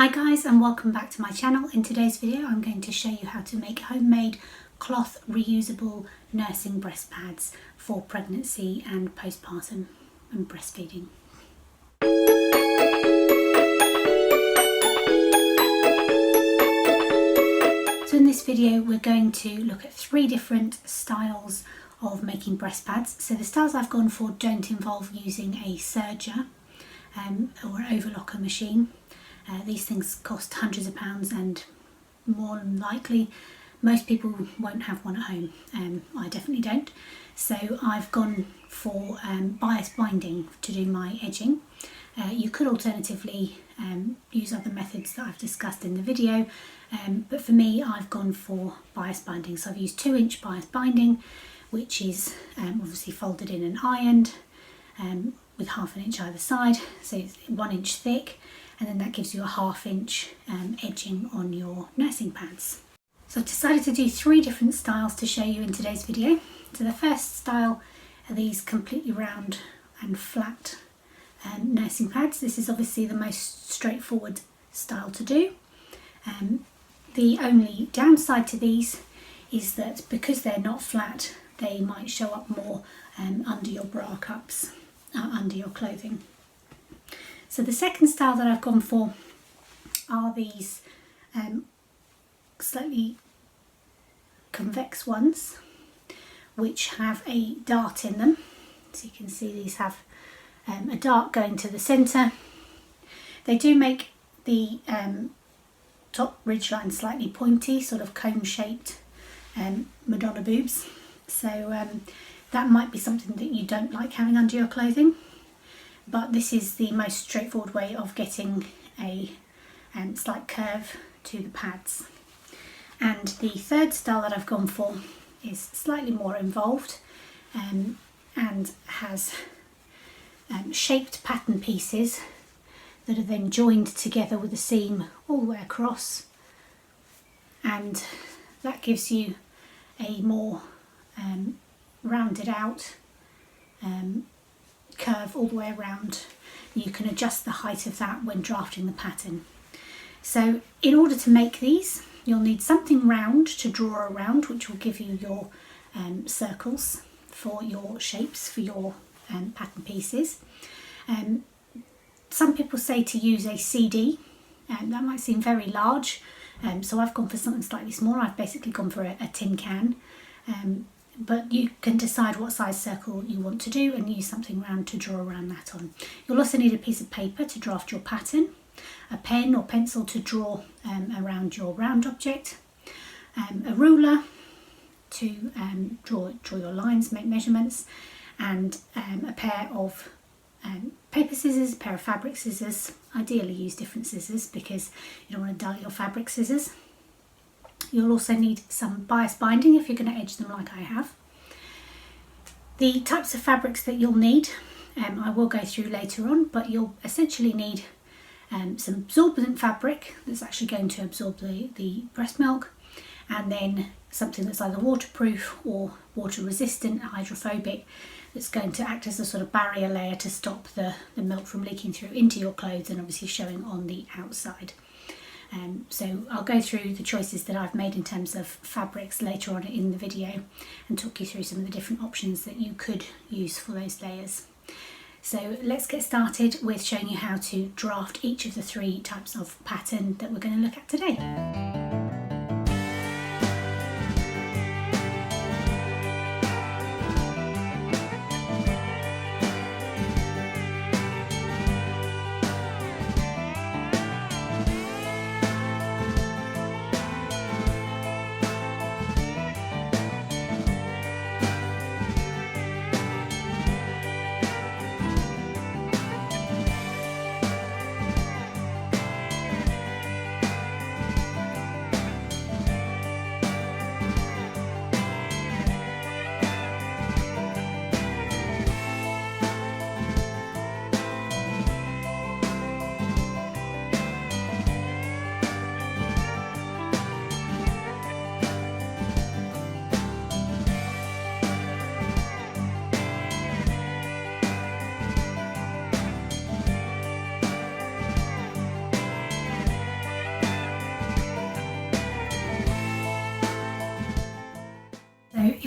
Hi guys, and welcome back to my channel. In today's video I'm going to show you how to make homemade cloth reusable nursing breast pads for pregnancy and postpartum and breastfeeding. So in this video we're going to look at 3 different styles of making breast pads. So the styles I've gone for don't involve using a serger or an overlocker machine. These things cost hundreds of pounds, and more than likely most people won't have one at home. I definitely don't. So I've gone for bias binding to do my edging. You could alternatively use other methods that I've discussed in the video, but for me I've gone for bias binding. So I've used 2-inch bias binding, which is obviously folded in and ironed with 1/2 inch either side, so it's 1 inch thick, and then that gives you a 1/2 inch edging on your nursing pads. So I've decided to do 3 different styles to show you in today's video. So the first style are these completely round and flat nursing pads. This is obviously the most straightforward style to do. The only downside to these is that because they're not flat, they might show up more under your bra cups, under your clothing. So the second style that I've gone for are these slightly convex ones, which have a dart in them. So you can see these have a dart going to the centre. They do make the top ridgeline slightly pointy, sort of cone-shaped Madonna boobs. So that might be something that you don't like having under your clothing. But this is the most straightforward way of getting a slight curve to the pads. And the third style that I've gone for is slightly more involved and has shaped pattern pieces that are then joined together with a seam all the way across, and that gives you a more rounded out curve all the way around. You can adjust the height of that when drafting the pattern. So in order to make these, you'll need something round to draw around, which will give you your circles for your shapes for your pattern pieces. Some people say to use a CD, and that might seem very large, so I've gone for something slightly smaller. I've basically gone for a tin can. But you can decide what size circle you want to do and use something round to draw around that on. You'll also need a piece of paper to draft your pattern, a pen or pencil to draw around your round object, a ruler to draw your lines, make measurements, and a pair of paper scissors, a pair of fabric scissors. Ideally use different scissors because you don't want to dull your fabric scissors. You'll also need some bias binding if you're going to edge them like I have. The types of fabrics that you'll need I will go through later on, but you'll essentially need some absorbent fabric that's actually going to absorb the breast milk, and then something that's either waterproof or water resistant, hydrophobic, that's going to act as a sort of barrier layer to stop the milk from leaking through into your clothes and obviously showing on the outside. So I'll go through the choices that I've made in terms of fabrics later on in the video and talk you through some of the different options that you could use for those layers. So let's get started with showing you how to draft each of the 3 types of pattern that we're going to look at today.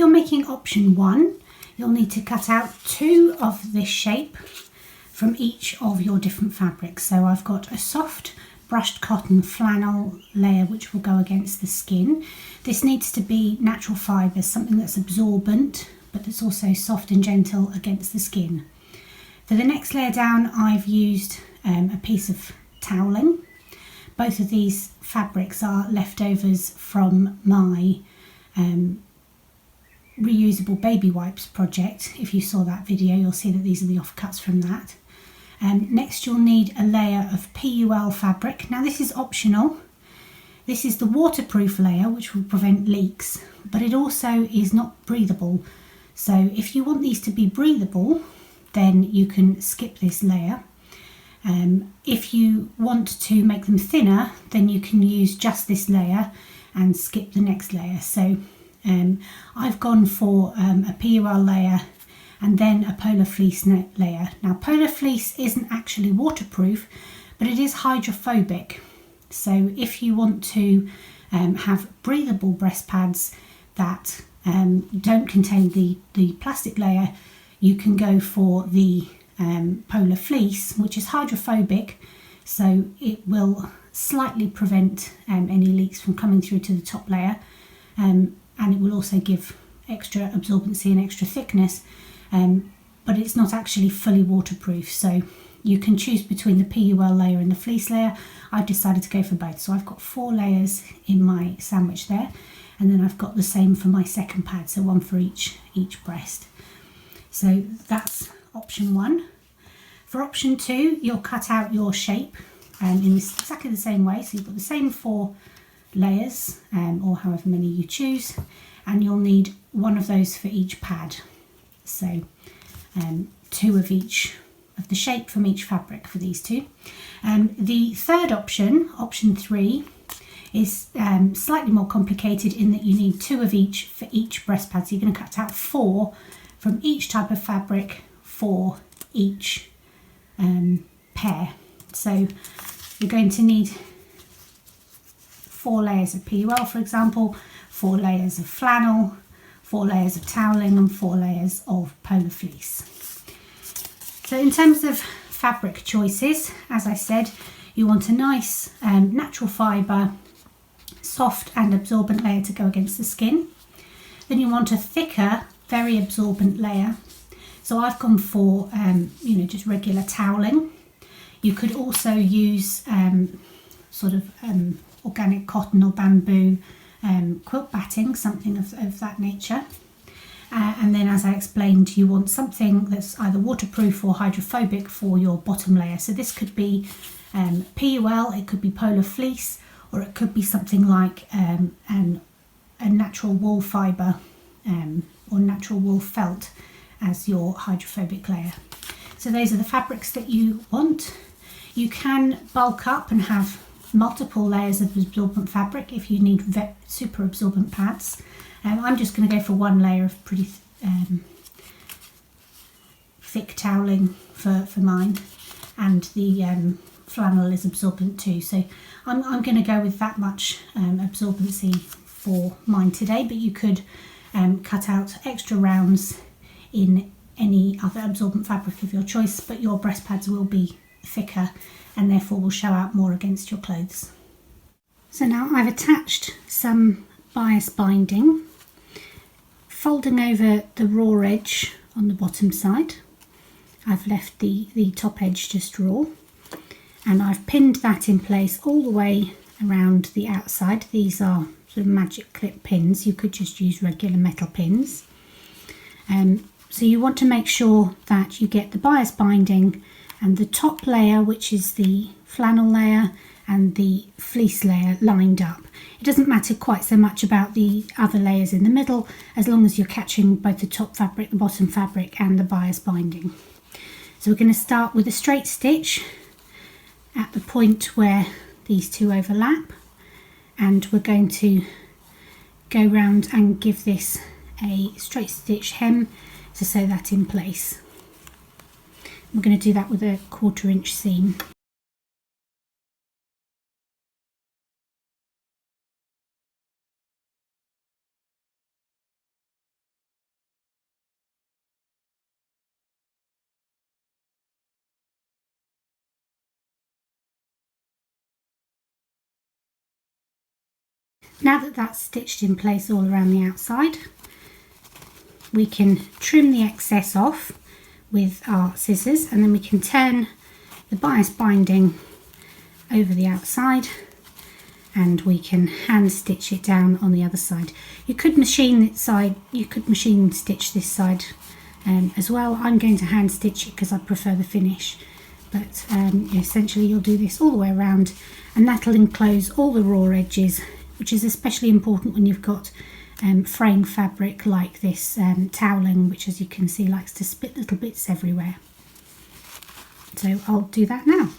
you're making option 1, you'll need to cut out 2 of this shape from each of your different fabrics. So I've got a soft brushed cotton flannel layer which will go against the skin. This needs to be natural fibres, something that's absorbent but that's also soft and gentle against the skin. For the next layer down, I've used a piece of toweling. Both of these fabrics are leftovers from my reusable baby wipes project. If you saw that video, you'll see that these are the offcuts from that. Next you'll need a layer of PUL fabric. Now this is optional. This is the waterproof layer which will prevent leaks, but it also is not breathable. So if you want these to be breathable, then you can skip this layer. If you want to make them thinner, then you can use just this layer and skip the next layer. So I've gone for a PUL layer and then a polar fleece layer. Now polar fleece isn't actually waterproof, but it is hydrophobic. So if you want to have breathable breast pads that don't contain the plastic layer, you can go for the polar fleece, which is hydrophobic, so it will slightly prevent any leaks from coming through to the top layer, and it will also give extra absorbency and extra thickness. But it's not actually fully waterproof, so you can choose between the PUL layer and the fleece layer. I've decided to go for both, so I've got 4 layers in my sandwich there, and then I've got the same for my second pad, so 1 for each breast. So that's option 1. For option 2, you'll cut out your shape in exactly the same way, so you've got the same 4 layers, or however many you choose, and you'll need 1 of those for each pad. So 2 of each of the shape from each fabric for these 2. The third option, option 3, is slightly more complicated in that you need 2 of each for each breast pad. So you're going to cut out 4 from each type of fabric for each pair. So you're going to need 4 layers of PUL, for example, 4 layers of flannel, 4 layers of toweling and 4 layers of polar fleece. So in terms of fabric choices, as I said, you want a nice natural fibre, soft and absorbent layer to go against the skin. Then you want a thicker, very absorbent layer. So I've gone for just regular toweling. You could also use organic cotton or bamboo quilt batting, something of that nature. And then, as I explained, you want something that's either waterproof or hydrophobic for your bottom layer. So this could be PUL, it could be polar fleece, or it could be something like a natural wool fibre or natural wool felt as your hydrophobic layer. So those are the fabrics that you want. You can bulk up and have multiple layers of absorbent fabric if you need super absorbent pads. I'm just going to go for 1 layer of pretty thick toweling for mine, and the flannel is absorbent too, so I'm going to go with that much absorbency for mine today, but you could cut out extra rounds in any other absorbent fabric of your choice, but your breast pads will be thicker and therefore will show out more against your clothes. So now I've attached some bias binding, folding over the raw edge on the bottom side. I've left the top edge just raw, and I've pinned that in place all the way around the outside. These are sort of magic clip pins. You could just use regular metal pins. So you want to make sure that you get the bias binding and the top layer, which is the flannel layer, and the fleece layer lined up. It doesn't matter quite so much about the other layers in the middle, as long as you're catching both the top fabric, the bottom fabric and the bias binding. So we're going to start with a straight stitch at the point where these 2 overlap, and we're going to go round and give this a straight stitch hem to sew that in place. We're going to do that with a 1/4 inch seam. Now that that's stitched in place all around the outside, we can trim the excess off with our scissors, and then we can turn the bias binding over the outside and we can hand stitch it down on the other side. You could machine it side, you could machine stitch this side as well. I'm going to hand stitch it because I prefer the finish, but essentially you'll do this all the way around, and that'll enclose all the raw edges, which is especially important when you've got fraying fabric like this toweling, which, as you can see, likes to split little bits everywhere. So I'll do that now.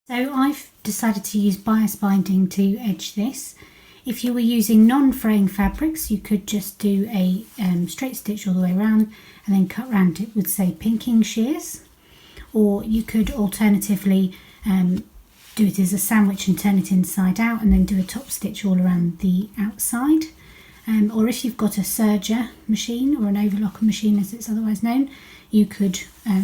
So I've decided to use bias binding to edge this. If you were using non-fraying fabrics, you could just do a straight stitch all the way around and then cut round it with, say, pinking shears. Or you could alternatively do it as a sandwich and turn it inside out and then do a top stitch all around the outside. Or if you've got a serger machine, or an overlocker machine as it's otherwise known, you could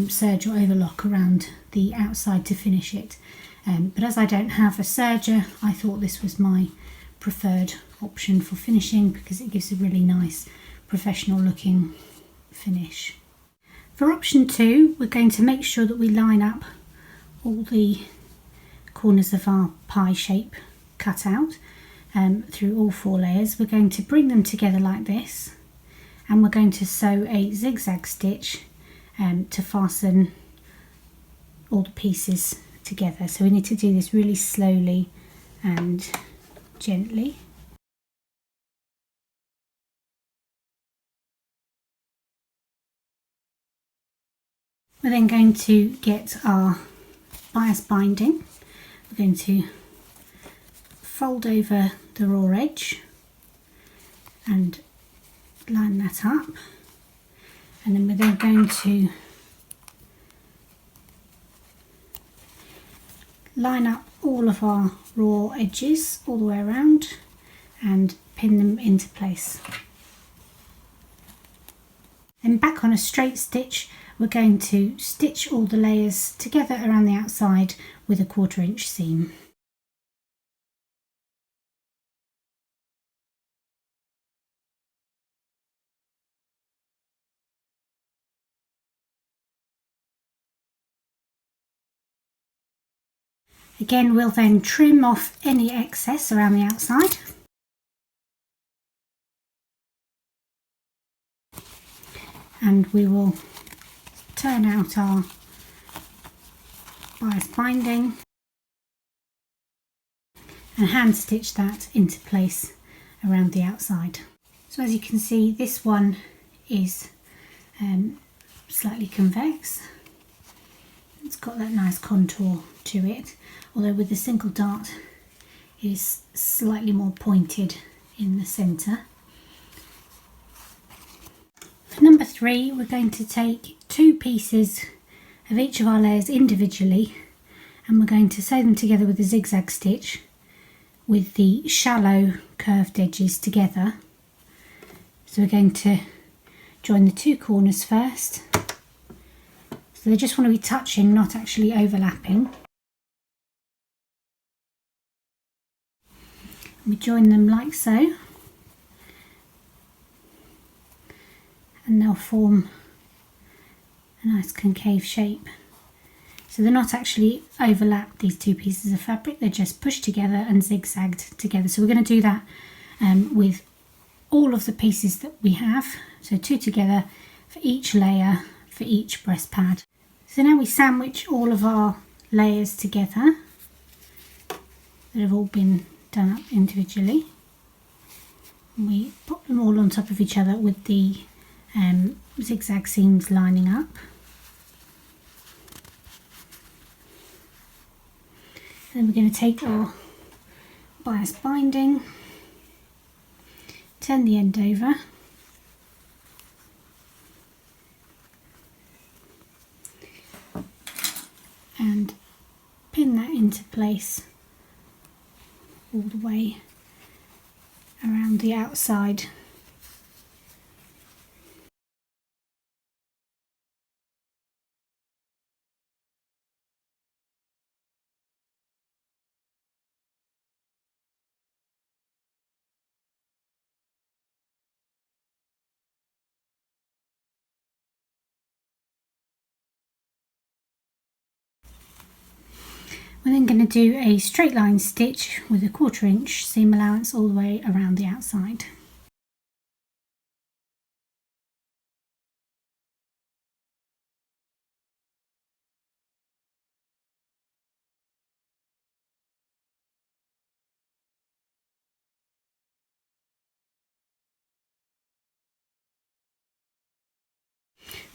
serge or overlock around the outside to finish it. But as I don't have a serger, I thought this was my preferred option for finishing because it gives a really nice professional looking finish. For option 2, we're going to make sure that we line up all the corners of our pie shape cut out through all 4 layers. We're going to bring them together like this, and we're going to sew a zigzag stitch to fasten all the pieces together. So we need to do this really slowly and gently. We're then going to get our bias binding. We're going to fold over the raw edge and line that up, and then we're then going to line up all of our raw edges all the way around and pin them into place. Then back on a straight stitch, we're going to stitch all the layers together around the outside with a 1/4 inch seam. Again, we'll then trim off any excess around the outside. And we will turn out our bias binding and hand stitch that into place around the outside. So as you can see, this one is slightly convex. It's got that nice contour to it, although with the single dart it is slightly more pointed in the centre. For number 3, we're going to take 2 pieces of each of our layers individually, and we're going to sew them together with a zigzag stitch with the shallow curved edges together. So we're going to join the 2 corners first. So they just want to be touching, not actually overlapping. We join them like so, and they'll form a nice concave shape. So they're not actually overlapped, these 2 pieces of fabric, they're just pushed together and zigzagged together. So we're going to do that with all of the pieces that we have. So 2 together for each layer, for each breast pad. So now we sandwich all of our layers together that have all been done up individually. And we pop them all on top of each other with the zigzag seams lining up. And then we're going to take our bias binding, turn the end over, and pin that into place all the way around the outside. We're then going to do a straight line stitch with a 1/4 inch seam allowance all the way around the outside.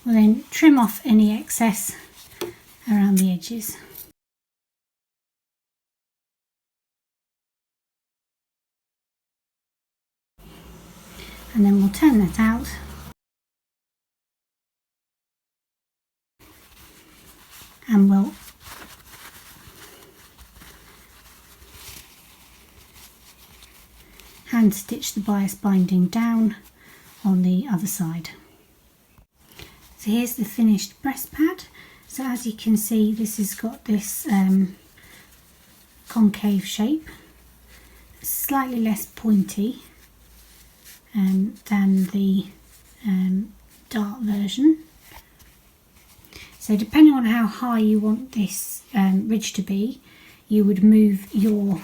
We'll then trim off any excess around the edges. And then we'll turn that out and we'll hand stitch the bias binding down on the other side. So here's the finished breast pad. So as you can see, this has got this concave shape, slightly less pointy than the dart version. So depending on how high you want this ridge to be, you would move your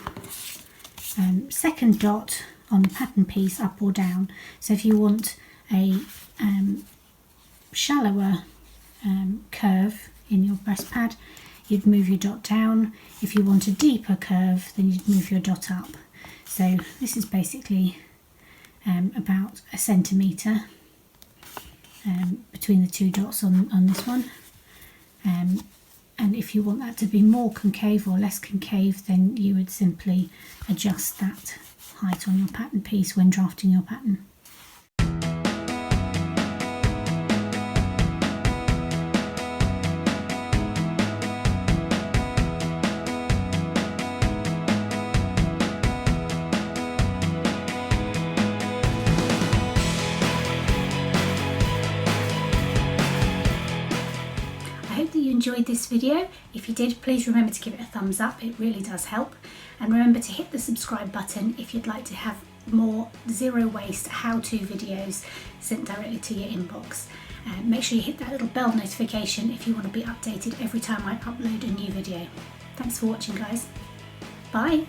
second dot on the pattern piece up or down. So if you want a shallower curve in your breast pad, you'd move your dot down. If you want a deeper curve, then you'd move your dot up. So this is basically about 1 centimetre between the two dots on this one. And if you want that to be more concave or less concave, then you would simply adjust that height on your pattern piece when drafting your pattern. I hope that you enjoyed this video. If you did, please remember to give it a thumbs up, it really does help. And remember to hit the subscribe button if you'd like to have more zero waste how-to videos sent directly to your inbox. Make sure you hit that little bell notification if you want to be updated every time I upload a new video. Thanks for watching, guys. Bye.